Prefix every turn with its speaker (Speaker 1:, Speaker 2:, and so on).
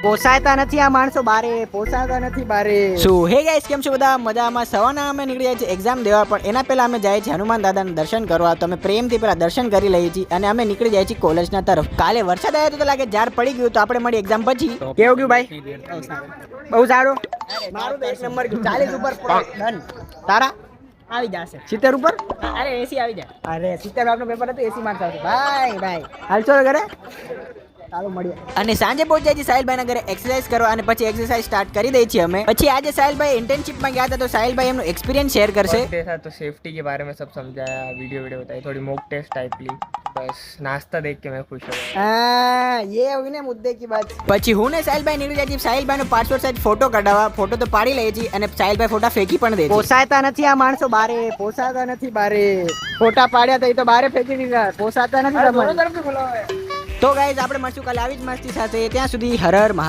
Speaker 1: પોસાતા નથી આ માણસો બારે, પોસાતા નથી બારે. શું હે ગાઈસ, કેમ છો બધા? મજામાં. સવારના અમે નીકળી જાય છે એક્ઝામ દેવા, પણ એના પહેલા અમે જાય છે હનુમાન દાદાના દર્શન કરવા. તો અમે પ્રેમથી પેલા દર્શન કરી લઈએ છીએ અને અમે નીકળી જાય છીએ કોલેજના તરફ. કાલે વરસાદ આવ્યો તો લાગે ઝાડ પડી ગયું, તો આપણે મળી એક્ઝામ પછી. કેવું ગયું ભાઈ? બહુ સારું. મારું તો 1 નંબર ગયું. 40 ઉપર ડન. તારા આવી જશે 70 ઉપર. અરે 80 આવી જાય. અરે 70 આપનું પેપર હતું, 80 માર્ક્સ આવશે. ભાઈ હાલશો ઘરે. ચાલો મળીએ. અને સાંજે પહોંચી જાય છે સાહિલભાઈના ઘરે એક્સરસાઇઝ કરવા, અને પછી એક્સરસાઇઝ સ્ટાર્ટ કરી દઈએ છીએ અમે. પછી આજે સાહિલભાઈ इंटर्नशिप में गया था, तो साहिलભાઈ એમનો एक्सपीरियंस शेयर करसे.
Speaker 2: था तो सेफ्टी के बारे में सब समझाया, वीडियो बताई, थोड़ी मॉक टेस्ट टाइप ली. बस नाश्ता देख के मैं खुश हो गया.
Speaker 1: हाँ, ये हुई ने मुद्दे की बात. પછી હું ને સાહિલભાઈ નીકળી જાય છે સાહિલભાઈનો પાસપોર્ટ સાઇઝ ફોટો કઢાવવા. ફોટો તો પાડી લઈએ છીએ અને સાહિલભાઈ ફોટા ફેંકી પણ દે છે. પોસાતા નથી આ માણસો બારે, પોસાતા નથી બારે. ફોટા પાડ્યા તો એ તો બારે ફેંકી દીધા. પોસાતા નથી. તો ગાઈઝ આપણે મળશું કાલે આવી જ મસ્તી સાથે. ત્યાં સુધી હર હર મહાદેવ.